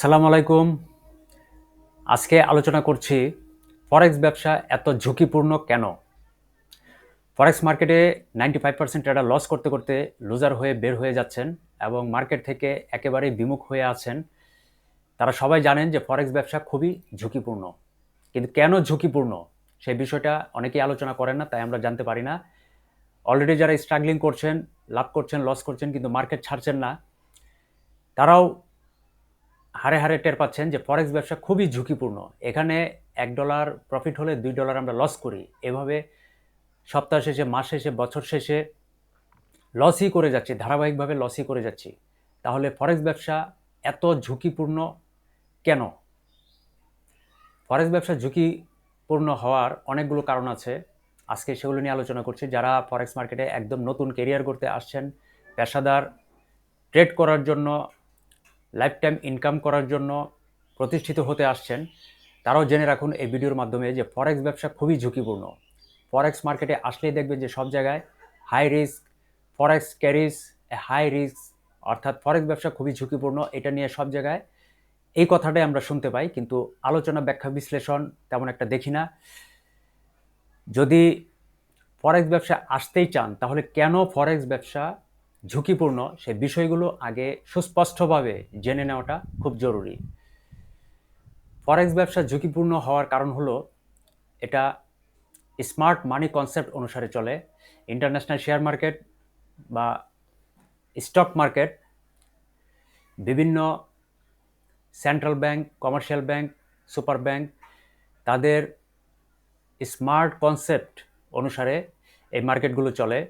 আসসালামু আলাইকুম। আজকে আলোচনা করছি ফরেক্স ব্যবসা এত ঝুঁকিপূর্ণ কেন? ফরেক্স মার্কেটে 95% ট্রেডার লস করতে করতে লুজার হয়ে বের হয়ে যাচ্ছেন এবং মার্কেট থেকে একেবারেই বিমুখ হয়ে আছেন। তারা সবাই জানেন যে ফরেক্স ব্যবসা খুবই ঝুঁকিপূর্ণ। কিন্তু কেন ঝুঁকিপূর্ণ? সেই বিষয়টা অনেকেই আলোচনা করেন না, তাই আমরা জানতে পারি না। অলরেডি যারা স্ট্রাগলিং করছেন, লাভ করছেন, লস করছেন কিন্তু মার্কেট ছাড়ছেন না, তারাও হারে হারে টের পাচ্ছেন যে ফরেক্স ব্যবসা খুবই ঝুঁকিপূর্ণ। এখানে $1 প্রফিট হলে $2 আমরা লস করি। এভাবে সপ্তাহ শেষে, মাস শেষে, বছর শেষে লসই করে যাচ্ছি, ধারাবাহিকভাবে লসই করে যাচ্ছি। তাহলে ফরেক্স ব্যবসা এত ঝুঁকিপূর্ণ কেন? ফরেক্স ব্যবসা ঝুঁকিপূর্ণ হওয়ার অনেকগুলো কারণ আছে। আজকে সেগুলো নিয়ে আলোচনা করছি। যারা ফরেক্স মার্কেটে একদম নতুন কেরিয়ার করতে আসছেন, পেশাদার ট্রেড করার জন্য, লাইফ টাইম ইনকাম করার জন্য প্রতিষ্ঠিত হতে আসছেন, তারাও জেনে রাখুন এই ভিডিওর মাধ্যমে যে ফরেক্স ব্যবসা খুবই ঝুঁকিপূর্ণ। ফরেক্স মার্কেটে আসলেই দেখবেন যে সব জায়গায় হাই রিস্ক, ফরেক্স ক্যারিজ এ হাই রিস্ক, অর্থাৎ ফরেক্স ব্যবসা খুবই ঝুঁকিপূর্ণ। এটা নিয়ে সব জায়গায় এই কথাটাই আমরা শুনতে পাই, কিন্তু আলোচনা, ব্যাখ্যা, বিশ্লেষণ তেমন একটা দেখি না। যদি ফরেক্স ব্যবসা আসতেই চান তাহলে কেন ফরেক্স ব্যবসা ঝুঁকিপূর্ণ সেই বিষয়গুলো আগে সুস্পষ্টভাবে জেনে নেওয়াটা খুব জরুরি। ফরেক্স ব্যবসা ঝুঁকিপূর্ণ হওয়ার কারণ হলো এটা স্মার্ট মানি কনসেপ্ট অনুসারে চলে। ইন্টারন্যাশনাল শেয়ার মার্কেট বা স্টক মার্কেট, বিভিন্ন central bank, commercial bank, super bank, তাদের স্মার্ট কনসেপ্ট অনুসারে এই মার্কেটগুলো চলে।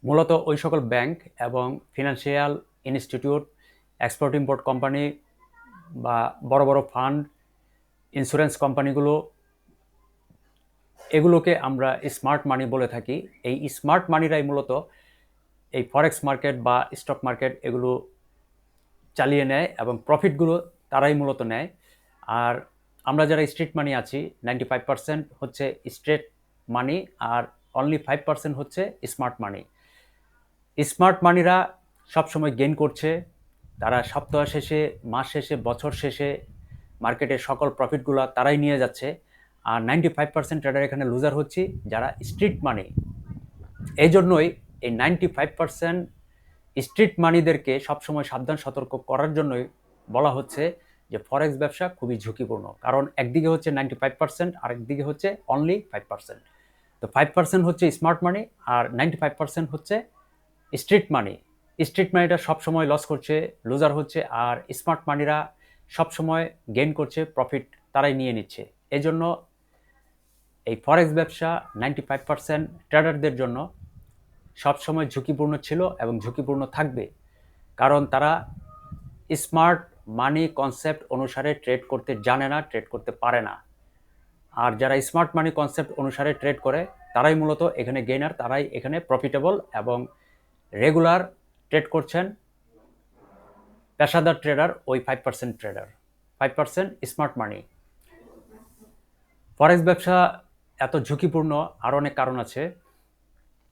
মূলত ওই সকল ব্যাংক এবং financial institute, export import company বা বড় বড় ফান্ড, ইন্স্যুরেন্স কোম্পানিগুলো, এগুলোকে আমরা স্মার্ট মানি বলে থাকি। এই স্মার্ট মানিরাই মূলত এই ফরেক্স মার্কেট বা স্টক মার্কেট এগুলো চালিয়ে নেয় এবং প্রফিটগুলো তারাই মূলত নেয়। আর আমরা যারা স্ট্রিট মানি আছি, 95% হচ্ছে স্ট্রেট মানি আর অনলি 5% হচ্ছে স্মার্ট মানি। স্মার্ট মানিরা সবসময় গেইন করছে। তারা সপ্তাহ শেষে, মাস শেষে, বছর শেষে মার্কেটের সকল প্রফিটগুলো তারাই নিয়ে যাচ্ছে। আর 95% ট্রেডার এখানে লুজার হচ্ছে যারা স্ট্রিট মানি। এই জন্যই এই 95% স্ট্রিট মানিদেরকে সবসময় সাবধান সতর্ক করার জন্যই বলা হচ্ছে যে ফরেক্স ব্যবসা খুবই ঝুঁকিপূর্ণ। কারণ একদিকে হচ্ছে 95%, আরেকদিকে হচ্ছে অনলি 5%। তো 5% হচ্ছে স্মার্ট মানি আর 95% হচ্ছে স্ট্রিট মানি। স্ট্রিট মানিটা সবসময় লস করছে, লুজার হচ্ছে, আর স্মার্ট মানিরা সবসময় গেইন করছে, প্রফিট তারাই নিয়ে নিচ্ছে। এই জন্য এই ফরেক্স ব্যবসা 95% ট্রেডারদের জন্য সবসময় ঝুঁকিপূর্ণ ছিল এবং ঝুঁকিপূর্ণ থাকবে। কারণ তারা স্মার্ট মানি কনসেপ্ট অনুসারে ট্রেড করতে জানে না, ট্রেড করতে পারে না। আর যারা স্মার্ট মানি কনসেপ্ট অনুসারে ট্রেড করে তারাই মূলত এখানে গেইনার, তারাই এখানে প্রফিটেবল এবং রেগুলার ট্রেড করছেন। পেশাদার ট্রেডার ওই 5% ট্রেডার, 5% স্মার্ট মানি। ফরেক্স ব্যবসা এত ঝুঁকিপূর্ণ আরও অনেক কারণ আছে।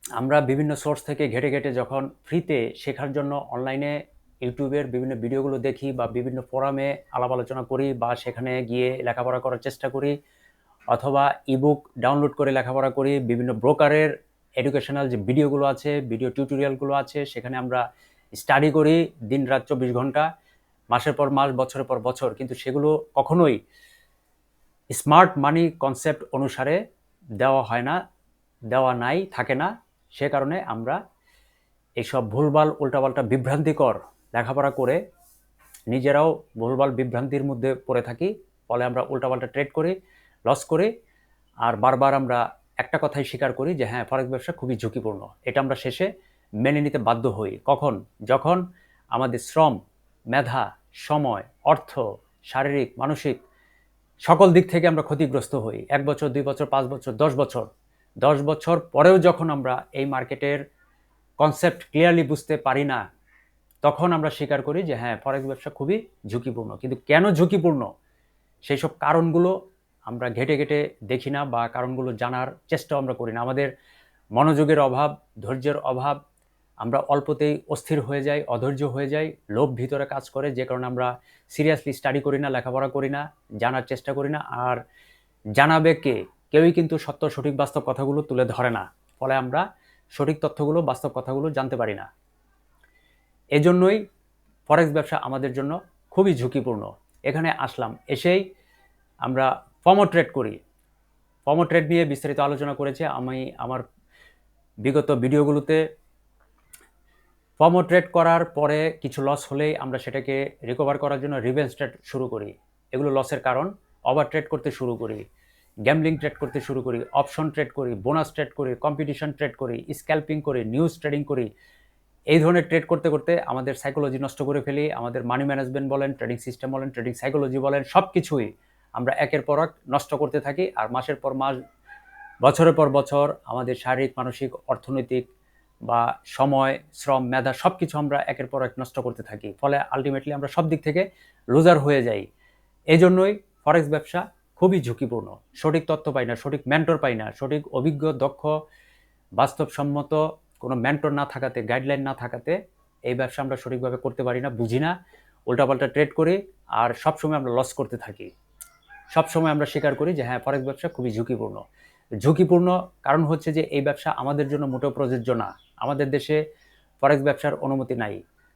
আমরা বিভিন্ন সোর্স থেকে ঘেটে ঘেটে যখন ফ্রিতে শেখার জন্য অনলাইনে ইউটিউবের বিভিন্ন ভিডিওগুলো দেখি বা বিভিন্ন ফোরামে আলাপ আলোচনা করি বা সেখানে গিয়ে লেখাপড়া করার চেষ্টা করি, অথবা ইবুক ডাউনলোড করে লেখাপড়া করি, বিভিন্ন ব্রোকারের এডুকেশনাল যে ভিডিওগুলো আছে, ভিডিও টিউটোরিয়ালগুলো আছে, সেখানে আমরা স্টাডি করি দিন রাত 24 ঘন্টা, মাসের পর মাস, বছরের পর বছর, কিন্তু সেগুলো কখনোই স্মার্ট মানি কনসেপ্ট অনুসারে দেওয়া হয় না, দেওয়া নাই, থাকে না। সে কারণে আমরা এইসব ভুলভাল, উল্টাপাল্টা, বিভ্রান্তিকর লেখাপড়া করে নিজেরাও ভুলভাল বিভ্রান্তির মধ্যে পড়ে থাকি। ফলে আমরা উল্টাপাল্টা ট্রেড করি, লস করি, আর বারবার আমরা একটা কথাই স্বীকার করি যে হ্যাঁ, ফরেক্স ব্যবসা খুবই ঝুঁকিপূর্ণ। এটা আমরা শেষে মেনে নিতে বাধ্য হই। কখন? যখন আমাদের শ্রম, মেধা, সময়, অর্থ, শারীরিক, মানসিক সকল দিক থেকে আমরা ক্ষতিগ্রস্ত হই। 1 বছর, 2 বছর, 5 বছর, 10 বছর, 10 বছর পরেও যখন আমরা এই মার্কেটের কনসেপ্ট ক্লিয়ারলি বুঝতে পারি না, তখন আমরা স্বীকার করি যে হ্যাঁ, ফরেক্স ব্যবসা খুবই ঝুঁকিপূর্ণ। কিন্তু কেন ঝুঁকিপূর্ণ সেই সব কারণগুলো আমরা ঘেটে ঘেটে দেখি না বা কারণগুলো জানার চেষ্টাও আমরা করি না। আমাদের মনোযোগের অভাব, ধৈর্যের অভাব, আমরা অল্পতেই অস্থির হয়ে যাই, অধৈর্য হয়ে যাই, লোভ ভিতরে কাজ করে, যে কারণে আমরা সিরিয়াসলি স্টাডি করি না, লেখাপড়া করি না, জানার চেষ্টা করি না। আর জানাবে কে? কেউই কিন্তু সত্য, সঠিক, বাস্তব কথাগুলো তুলে ধরে না। ফলে আমরা সঠিক তথ্যগুলো, বাস্তব কথাগুলো জানতে পারি না। এজন্যই ফরেক্স ব্যবসা আমাদের জন্য খুবই ঝুঁকিপূর্ণ। এখানে আসলাম, এসেই আমরা ফমো ট্রেড করি। ফমো ট্রেড নিয়ে বিস্তারিত আলোচনা করেছে আমি আমার বিগত ভিডিওগুলোতে। ফমো ট্রেড করার পরে কিছু লস হলেই আমরা সেটাকে রিকভার করার জন্য রিভেঞ্জ ট্রেড শুরু করি। এগুলো লসের কারণ। ওভার ট্রেড করতে শুরু করি, গ্যাম্বলিং ট্রেড করতে শুরু করি, অপশন ট্রেড করি, বোনাস ট্রেড করি, কম্পিটিশন ট্রেড করি, স্ক্যাল্পিং করি, নিউজ ট্রেডিং করি। এই ধরনের ট্রেড করতে করতে আমাদের সাইকোলজি নষ্ট করে ফেলি। আমাদের মানি ম্যানেজমেন্ট বলেন, ট্রেডিং সিস্টেম বলেন, ট্রেডিং সাইকোলজি বলেন, সব কিছুই আমরা একের পর এক নষ্ট করতে থাকি। আর মাসের পর মাস, বছরের পর বছর আমাদের শারীরিক, মানসিক, অর্থনৈতিক বা সময়, শ্রম, মেধা সব কিছু আমরা একের পর এক নষ্ট করতে থাকি। ফলে আলটিমেটলি আমরা সব দিক থেকে লুজার হয়ে যাই। এই জন্যই ফরেক্স ব্যবসা খুবই ঝুঁকিপূর্ণ। সঠিক তথ্য পাই না, সঠিক মেন্টর পাই না, সঠিক অভিজ্ঞ, দক্ষ, বাস্তবসম্মত কোনো মেন্টর না থাকাতে, গাইডলাইন না থাকাতে এই ব্যবসা আমরা সঠিকভাবে করতে পারি না, বুঝি না, উল্টাপাল্টা ট্রেড করি, আর সবসময় আমরা লস করতে থাকি। সবসময় আমরা স্বীকার করি যে হ্যাঁ, ফরেক্স ব্যবসা খুবই ঝুঁকিপূর্ণ। ঝুঁকিপূর্ণ কারণ হচ্ছে যে এই ব্যবসা আমাদের জন্য মোটেও প্রযোজ্য না। আমাদের দেশে ফরেক্স ব্যবসার অনুমতি নাই,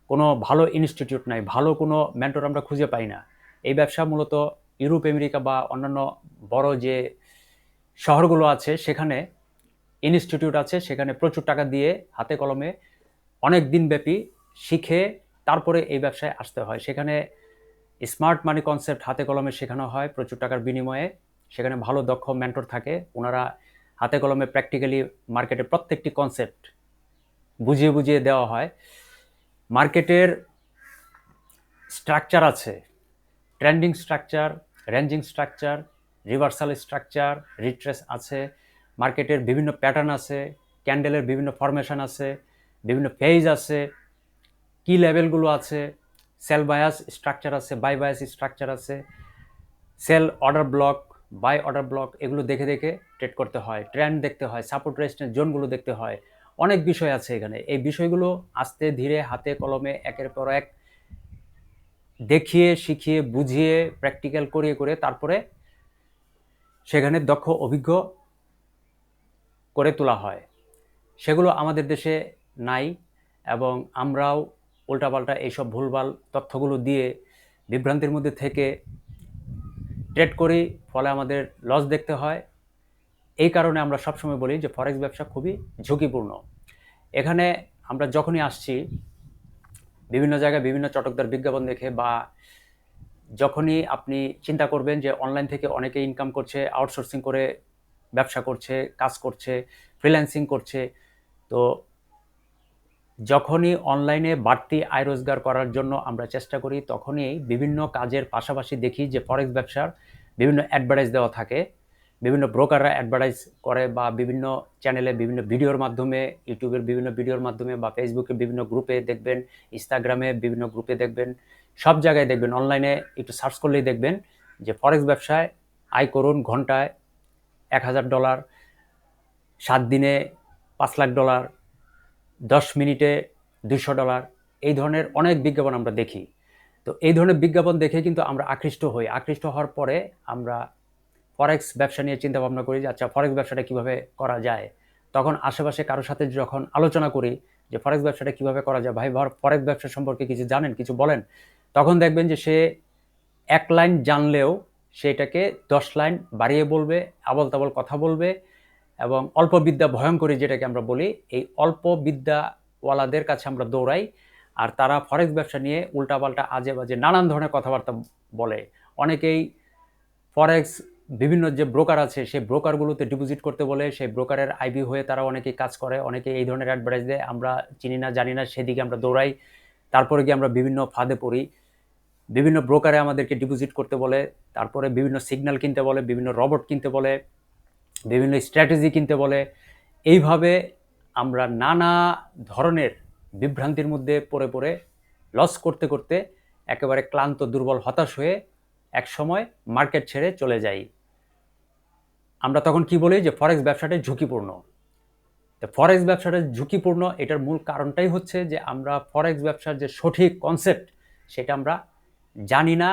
কোনো ভালো ইনস্টিটিউট নাই, ভালো কোনো মেন্টর আমরা খুঁজে পাই না। এই ব্যবসা মূলত ইউরোপ, আমেরিকা বা অন্যান্য বড় যে শহরগুলো আছে সেখানে ইনস্টিটিউট আছে, সেখানে প্রচুর টাকা দিয়ে হাতে কলমে অনেক দিনব্যাপী শিখে তারপরে এই ব্যবসায় আসতে হয়। সেখানে স্মার্ট মানি কনসেপ্ট হাতে কলমে শেখানো হয় প্রচুর টাকার বিনিময়ে। সেখানে ভালো দক্ষ মেন্টর থাকে, ওনারা হাতে কলমে প্র্যাকটিক্যালি মার্কেটের প্রত্যেকটি কনসেপ্ট বুঝিয়ে বুঝিয়ে দেওয়া হয়। মার্কেটের স্ট্রাকচার আছে, trending structure, ranging structure, reversal structure, retrace আছে, মার্কেটের বিভিন্ন প্যাটার্ন আছে, ক্যান্ডেলের বিভিন্ন ফরমেশন আছে, বিভিন্ন ফেজ আছে, কি লেভেলগুলো আছে, সেল বায়াস স্ট্রাকচার আছে, বাই বায়াস স্ট্রাকচার আছে, sell order block, buy order block, এগুলো দেখে দেখে ট্রেড করতে হয়, ট্রেন্ড দেখতে হয়, সাপোর্ট রেজিস্ট্যান্স জোনগুলো দেখতে হয়। অনেক বিষয় আছে এখানে। এই বিষয়গুলো আস্তে ধীরে হাতে কলমে একের পর এক দেখিয়ে, শিখিয়ে, বুঝিয়ে, প্র্যাকটিক্যাল করিয়ে করে তারপরে সেখানে দক্ষ, অভিজ্ঞ করে তোলা হয়। সেগুলো আমাদের দেশে নাই, এবং আমরাও উল্টাপাল্টা এইসব ভুলভাল তথ্যগুলো দিয়ে বিভ্রান্তির মধ্যে থেকে ট্রেড করি, ফলে আমাদের লস দেখতে হয়। এই কারণে আমরা সবসময় বলি যে ফরেক্স ব্যবসা খুবই ঝুঁকিপূর্ণ। এখানে আমরা যখনই আসছি বিভিন্ন জায়গায় বিভিন্ন চটকদার বিজ্ঞাপন দেখে, বা যখনই আপনি চিন্তা করবেন যে অনলাইন থেকে অনেকে ইনকাম করছে, আউটসোর্সিং করে ব্যবসা করছে, কাজ করছে, ফ্রিল্যান্সিং করছে, তো যখনই অনলাইনে বাড়তি আয় রোজগার করার জন্য আমরা চেষ্টা করি, তখনই বিভিন্ন কাজের পাশাপাশি দেখি যে ফরেক্স ব্যবসার বিভিন্ন অ্যাডভার্টাইজ দেওয়া থাকে। বিভিন্ন ব্রোকাররা অ্যাডভার্টাইজ করে, বা বিভিন্ন চ্যানেলে বিভিন্ন ভিডিওর মাধ্যমে, ইউটিউবের বিভিন্ন ভিডিওর মাধ্যমে, বা ফেসবুকের বিভিন্ন গ্রুপে দেখবেন, ইনস্টাগ্রামে বিভিন্ন গ্রুপে দেখবেন, সব জায়গায় দেখবেন, অনলাইনে একটু সার্চ করলেই দেখবেন যে ফরেক্স ব্যবসায় আয় করুন ঘন্টায় $1000, 7 দিনে $5,00,000, 10 মিনিটে $200, এই ধরনের অনেক বিজ্ঞাপন আমরা দেখি। তো এই ধরনের বিজ্ঞাপন দেখে কিন্তু আমরা আকৃষ্ট হই। আকৃষ্ট হওয়ার পরে আমরা ফরেক্স ব্যবসা নিয়ে চিন্তা ভাবনা করি যে আচ্ছা, ফরেক্স ব্যবসাটা কীভাবে করা যায়। তখন আশেপাশে কারোর সাথে যখন আলোচনা করি যে ফরেক্স ব্যবসাটা কীভাবে করা যায়, ভাই ফরেক্স ব্যবসা সম্পর্কে কিছু জানেন, কিছু বলেন, তখন দেখবেন যে সে 1 লাইন জানলেও সেটাকে 10 লাইন বাড়িয়ে বলবে, আবল তাবল কথা বলবে, এবং অল্প বিদ্যা ভয়ঙ্করী যেটাকে আমরা বলি, এই অল্প বিদ্যাওয়ালাদের কাছে আমরা দৌড়াই। আর তারা ফরেক্স ব্যবসা নিয়ে উল্টাপাল্টা আজে বাজে নানান ধরনের কথাবার্তা বলে। অনেকেই ফরেক্স বিভিন্ন যে ব্রোকার আছে সেই ব্রোকারগুলোতে ডিপোজিট করতে বলে, সেই ব্রোকারের আইবি হয়ে তারা অনেকেই কাজ করে, অনেকে এই ধরনের অ্যাডভার্টাইজ দেয়, আমরা চিনি না, জানি না, সেদিকে আমরা দৌড়াই। তারপরে গিয়ে আমরা বিভিন্ন ফাঁদে পড়ি। বিভিন্ন ব্রোকারে আমাদেরকে ডিপোজিট করতে বলে, তারপরে বিভিন্ন সিগন্যাল কিনতে বলে, বিভিন্ন রবট কিনতে বলে, বিভিন্ন স্ট্র্যাটেজি কিনতে বলে। এইভাবে আমরা নানা ধরনের বিভ্রান্তির মধ্যে পড়ে পড়ে লস করতে করতে একেবারে ক্লান্ত, দুর্বল, হতাশ হয়ে একসময় মার্কেট ছেড়ে চলে যাই। আমরা তখন কি বলি যে ফরেক্স ব্যবসাটা ঝুঁকিপূর্ণ। তো ফরেক্স ব্যবসাটা ঝুঁকিপূর্ণ, এটার মূল কারণটাই হচ্ছে যে আমরা ফরেক্স ব্যবসার যে সঠিক কনসেপ্ট সেটা আমরা জানি না,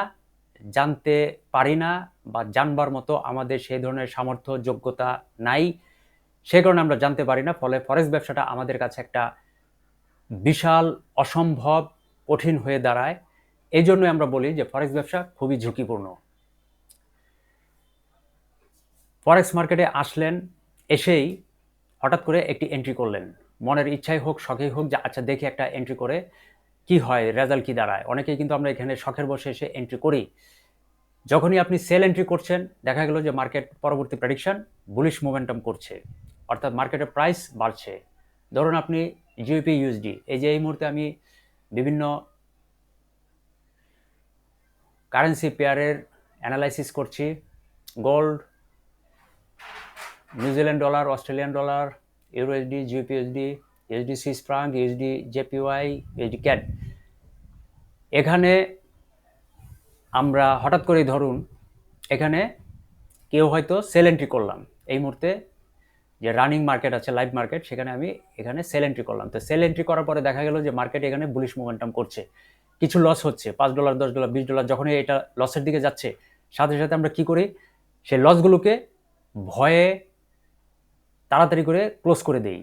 জানতে পারি না, বা জানবার মতো আমাদের সেই ধরনের সামর্থ্য যোগ্যতা নাই, সেই কারণে আমরা জানতে পারি না। ফলে ফরেক্স ব্যবসাটা আমাদের কাছে একটা বিশাল অসম্ভব কঠিন হয়ে দাঁড়ায়। এই জন্যই আমরা বলি যে ফরেক্স ব্যবসা খুবই ঝুঁকিপূর্ণ। ফরেক্স মার্কেটে আসলেন, এসেই হঠাৎ করে একটি এন্ট্রি করলেন, মনের ইচ্ছাই হোক শখেই হোক যে আচ্ছা দেখি একটা এন্ট্রি করে কি হয়, রেজাল্ট কি দাঁড়ায়। অনেকেই কিন্তু আমরা এখানে শখের বসে এসে এন্ট্রি করি। যখনই আপনি সেল এন্ট্রি করছেন, দেখা গেল যে মার্কেট পরবর্তী প্রেডিকশন বুলিশ মোমেন্টাম করছে, অর্থাৎ মার্কেটের প্রাইস বাড়ছে। ধরুন আপনি জিওপি ইউএসডি, এই যে এই মুহূর্তে আমি বিভিন্ন কারেন্সি পেয়ারের অ্যানালাইসিস করছি, gold, New Zealand dollar, Australian dollar, euro USD, GBP USD, USD Swiss franc, USD JPY, USD CAD. এখানে আমরা হঠাৎ করেই ধরুন এখানে কেউ হয়তো সেল এন্ট্রি করলাম, এই মুহূর্তে যে রানিং মার্কেট আছে, লাইভ মার্কেট, সেখানে আমি এখানে সেল এন্ট্রি করলাম। তো সেল এন্ট্রি করার পরে দেখা গেল যে মার্কেট এখানে বুলিশ মোমেন্টাম করছে, কিছু লস হচ্ছে, $5, $10, $20, যখনই এটা লসের দিকে যাচ্ছে, সাথে সাথে আমরা কি করি, সেই লসগুলোকে ভয়ে তাড়াতাড়ি করে ক্লোজ করে দেই।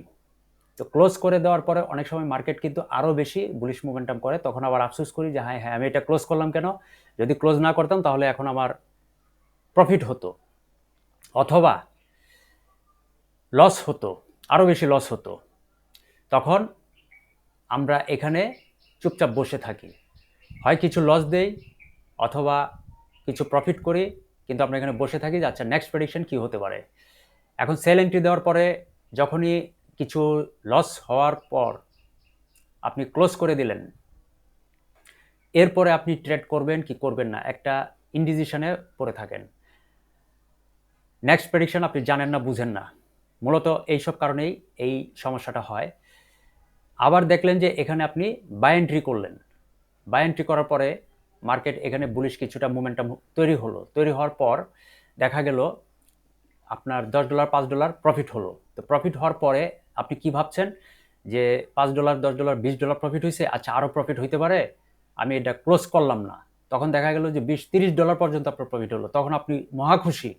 তো ক্লোজ করে দেওয়ার পরে অনেক সময় মার্কেট কিন্তু আরও বেশি বুলিশ মোমেন্টাম করে, তখন আবার আফসোস করি যে হ্যাঁ আমি এটা ক্লোজ করলাম কেন, যদি ক্লোজ না করতাম তাহলে এখন আমার প্রফিট হতো, অথবা লস হতো, আরও বেশি লস হতো। তখন আমরা এখানে চুপচাপ বসে থাকি, হয় কিছু লস দেই অথবা কিছু প্রফিট করি, কিন্তু আমরা এখানে বসে থাকি যে আচ্ছা নেক্সট প্রেডিকশন কী হতে পারে। এখন সেল এন্ট্রি দেওয়ার পরে যখনই কিছু লস হওয়ার পর আপনি ক্লোজ করে দিলেন, এরপরে আপনি ট্রেড করবেন কি করবেন না একটা ইনডিসিশনে পড়ে থাকেন। নেক্সট প্রেডিকশন আপনি জানেন না, বুঝেন না, মূলত এইসব কারণেই এই সমস্যাটা হয়। আবার দেখলেন যে এখানে আপনি বাই এন্ট্রি করলেন, বাই এন্ট্রি করার পরে মার্কেট এখানে বুলিশ কিছুটা মোমেন্টাম তৈরি হলো, তৈরি হওয়ার পর দেখা গেল আপনার $10, $5 প্রফিট হলো। তো প্রফিট হওয়ার পরে আপনি কি ভাবছেন যে $5, $10, $20 প্রফিট হয়েছে, আচ্ছা আরও প্রফিট হইতে পারে, আমি এটা ক্লোজ করলাম না। তখন দেখা গেল যে $20-30 পর্যন্ত আপনার প্রফিট হলো, তখন আপনি মহা খুশি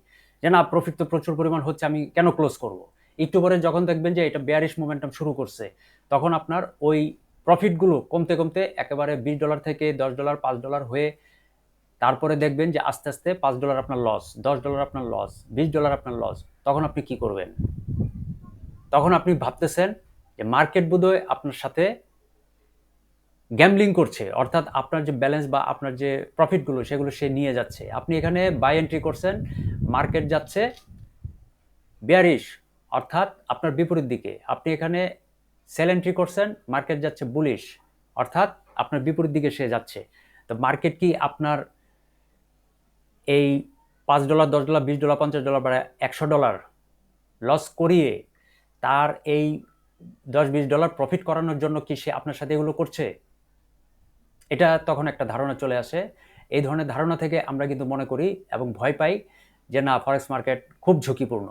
যে না প্রফিট তো প্রচুর পরিমাণ হচ্ছে, আমি কেন ক্লোজ করব। একটু পরে যখন দেখবেন যে এটা বেয়ারিশ মোমেন্টাম শুরু করছে, তখন আপনার ওই প্রফিটগুলো কমতে কমতে একেবারে $20 থেকে $10, $5 হয়ে তারপরে দেখবেন যে আস্তে আস্তে $5 আপনার লস, $10 আপনার লস, $20 আপনার লস। তখন আপনি কি করবেন? তখন আপনি ভাবতেছেন যে মার্কেট বোধহয় আপনার সাথে গ্যাম্বলিং করছে, অর্থাৎ আপনার যে ব্যালেন্স বা আপনার যে প্রফিটগুলো সেগুলো সে নিয়ে যাচ্ছে। আপনি এখানে বাই এন্ট্রি করছেন, মার্কেট যাচ্ছে বেয়ারিশ, অর্থাৎ আপনার বিপরীত দিকে। আপনি এখানে সেল এন্ট্রি করছেন, মার্কেট যাচ্ছে বুলিশ, অর্থাৎ আপনার বিপরীত দিকে সে যাচ্ছে। তো মার্কেট কি আপনার এই $5, $10, $20, $50 বা $100 লস করিয়ে তার এই $10-20 প্রফিট করানোর জন্য কি সে আপনার সাথে এগুলো করছে? এটা তখন একটা ধারণা চলে আসে। এই ধরনের ধারণা থেকে আমরা কিন্তু মনে করি এবং ভয় পাই যে না, ফরেক্স মার্কেট খুব ঝুঁকিপূর্ণ।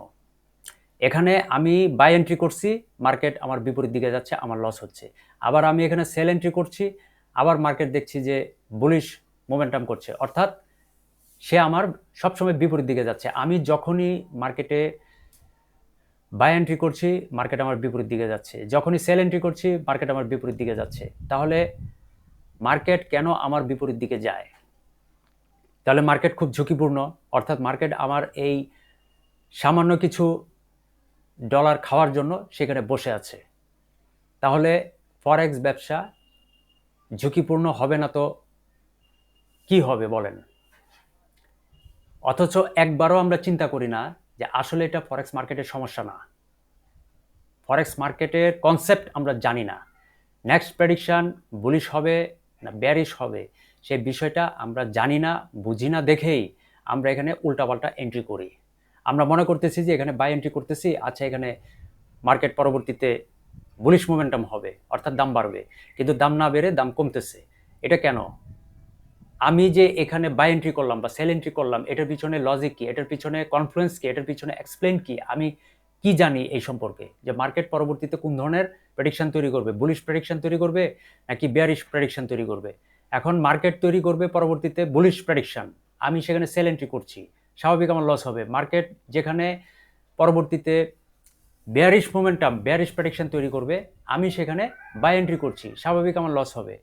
এখানে আমি বাই এন্ট্রি করছি, মার্কেট আমার বিপরীত দিকে যাচ্ছে, আমার লস হচ্ছে। আবার আমি এখানে সেল এন্ট্রি করছি, আবার মার্কেট দেখছি যে বুলিশ মোমেন্টাম করছে, অর্থাৎ সে আমার সবসময় বিপরীত দিকে যাচ্ছে। আমি যখনই মার্কেটে বাই এন্ট্রি করছি, মার্কেট আমার বিপরীত দিকে যাচ্ছে, যখনই সেল এন্ট্রি করছি, মার্কেট আমার বিপরীত দিকে যাচ্ছে। তাহলে মার্কেট কেন আমার বিপরীত দিকে যায়? তাহলে মার্কেট খুব ঝুঁকিপূর্ণ, অর্থাৎ মার্কেট আমার এই সামান্য কিছু ডলার খাওয়ার জন্য সেখানে বসে আছে। তাহলে ফরেক্স ব্যবসা ঝুঁকিপূর্ণ হবে না তো কি হবে বলেন? অথচ একবারও আমরা চিন্তা করি না যে আসলে এটা ফরেক্স মার্কেটের সমস্যা না, ফরেক্স মার্কেটের কনসেপ্ট আমরা জানি না। নেক্সট প্রেডিকশন বুলিশ হবে না বেয়ারিশ হবে, সেই বিষয়টা আমরা জানি না, বুঝি না দেখেই আমরা এখানে উল্টাপাল্টা এন্ট্রি করি। আমরা মনে করতেছি যে এখানে বাই এন্ট্রি করতেছি, আচ্ছা এখানে মার্কেট পরবর্তীতে বুলিশ মোমেন্টাম হবে, অর্থাৎ দাম বাড়বে, কিন্তু দাম না বেড়ে দাম কমতেছে। এটা কেন? আমি যে এখানে বাই এন্ট্রি করলাম বা সেল এন্ট্রি করলাম, এটার পিছনে লজিক কি, এটার পিছনে কনফ্লুয়েন্স কি, এটার পিছনে এক্সপ্লেন কি, আমি কি জানি এই সম্পর্কে, যে মার্কেট পরবর্তীতে কোন ধরনের প্রেডিকশন তৈরি করবে, বুলিশ প্রেডিকশন তৈরি করবে নাকি বেয়ারিশ প্রেডিকশন তৈরি করবে। এখন মার্কেট তৈরি করবে পরবর্তীতে বুলিশ প্রেডিকশন, আমি সেখানে সেল এন্ট্রি করছি, স্বাভাবিক আমার লস হবে। মার্কেট যেখানে পরবর্তীতে বেয়ারিশ মোমেন্টাম, বেয়ারিশ প্রেডিকশন তৈরি করবে, আমি সেখানে বাই এন্ট্রি করছি, স্বাভাবিক আমার লস হবে।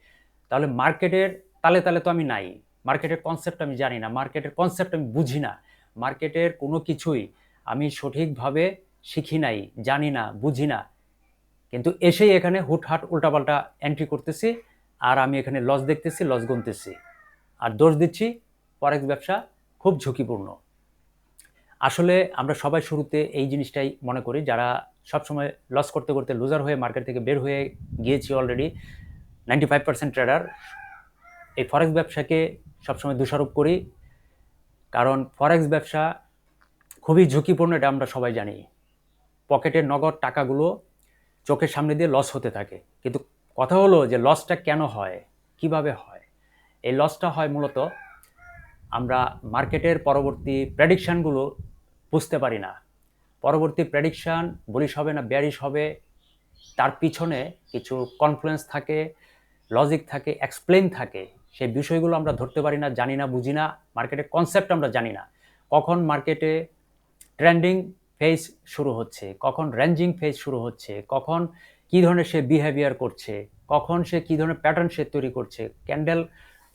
তাহলে মার্কেটের তালে তালে তো আমি নাই, মার্কেটের কনসেপ্ট আমি জানি না, মার্কেটের কনসেপ্ট আমি বুঝি না, মার্কেটের কোনো কিছুই আমি সঠিকভাবে শিখি নাই, জানি না, বুঝি না, কিন্তু এসেই এখানে হুটহাট উল্টাপাল্টা এন্ট্রি করতেছি, আর আমি এখানে লস দেখতেছি, লস গুনতেছি, আর দোষ দিচ্ছি ফরেক্স ব্যবসা খুব ঝুঁকিপূর্ণ। আসলে আমরা সবাই শুরুতে এই জিনিসটাই মনে করি, যারা সবসময় লস করতে করতে লুজার হয়ে মার্কেট থেকে বের হয়ে গিয়েছি অলরেডি, 95% ট্রেডার এই ফরেক্স ব্যবসাকে সবসময় দোষারোপ করি, কারণ ফরেক্স ব্যবসা খুবই ঝুঁকিপূর্ণ, এটা আমরা সবাই জানি। পকেটের নগদ টাকাগুলো চোখের সামনে দিয়ে লস হতে থাকে, কিন্তু কথা হলো যে লসটা কেন হয়, কিভাবে হয়। এই লসটা হয় মূলত আমরা মার্কেটের পরবর্তী প্রেডিকশানগুলো বুঝতে পারি না। পরবর্তী প্রেডিকশান বুলিশ হবে না বেয়ারিশ হবে, তার পিছনে কিছু কনফ্লুয়েন্স থাকে, লজিক থাকে, এক্সপ্লেন থাকে, সেই বিষয়গুলো আমরা ধরতে পারি না, জানি না, বুঝি না, মার্কেটের কনসেপ্ট আমরা জানি না। কখন মার্কেটে ট্রেন্ডিং ফেজ শুরু হচ্ছে, কখন রেঞ্জিং ফেজ শুরু হচ্ছে, কখন কী ধরনের সে বিহেভিয়ার করছে, কখন সে কী ধরনের প্যাটার্ন সে তৈরি করছে, ক্যান্ডেল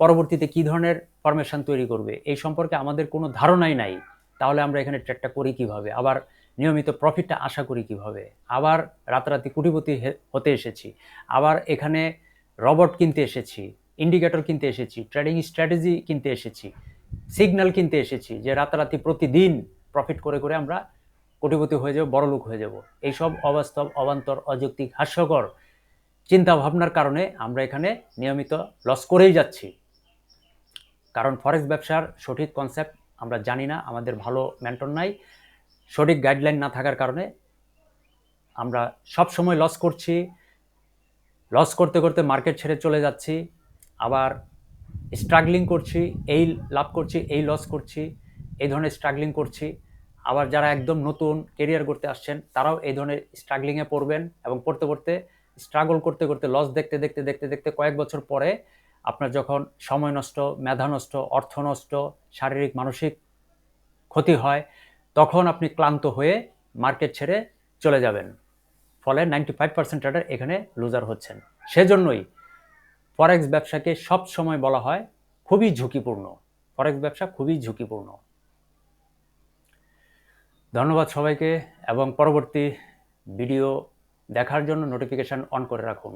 পরবর্তীতে কী ধরনের ফরমেশন তৈরি করবে, এই সম্পর্কে আমাদের কোনো ধারণাই নাই। তাহলে আমরা এখানে ট্রেডটা করি কিভাবে, আবার নিয়মিত প্রফিটটা আশা করি কিভাবে, আবার রাতারাতি কোটিপতি হতে এসেছি, আবার এখানে রবট কিনতে এসেছি, ইন্ডিকেটর কিনতে এসেছি, ট্রেডিং স্ট্র্যাটেজি কিনতে এসেছি, সিগন্যাল কিনতে এসেছি, যে রাতারাতি প্রতিদিন প্রফিট করে করে আমরা কোটিপতি হয়ে যাব, বড়লোক হয়ে যাব। এইসব অবাস্তব, অবান্তর, অযৌক্তিক, হাস্যকর চিন্তা ভাবনার কারণে আমরা এখানে নিয়মিত লস করেই যাচ্ছি। কারণ ফরেক্স ব্যবসার সঠিক কনসেপ্ট আমরা জানি না, আমাদের ভালো মেন্টর নাই, সঠিক গাইডলাইন না থাকার কারণে আমরা সব সময় লস করছি, লস করতে করতে মার্কেট ছেড়ে চলে যাচ্ছি, আবার স্ট্রাগলিং করছি, এই লাভ করছি, এই লস করছি, এই ধরনের স্ট্রাগলিং করছি। আবার যারা একদম নতুন কেরিয়ার করতে আসছেন, তারাও এই ধরনের স্ট্রাগলিংয়ে পড়বেন, এবং পড়তে পড়তে স্ট্রাগল করতে করতে লস দেখতে দেখতে দেখতে দেখতে কয়েক বছর পরে আপনার যখন সময় নষ্ট, মেধা নষ্ট, অর্থ নষ্ট, শারীরিক মানসিক ক্ষতি হয়, তখন আপনি ক্লান্ত হয়ে মার্কেট ছেড়ে চলে যাবেন। ফলে 95% ট্রেডার এখানে লুজার হচ্ছেন। সেজন্যই ফরেক্স ব্যবসাকে সব সময় বলা হয় খুবই ঝুঁকিপূর্ণ। ফরেক্স ব্যবসা খুবই ঝুঁকিপূর্ণ। ধন্যবাদ সবাইকে, এবং পরবর্তী ভিডিও দেখার জন্য নোটিফিকেশন অন করে রাখুন।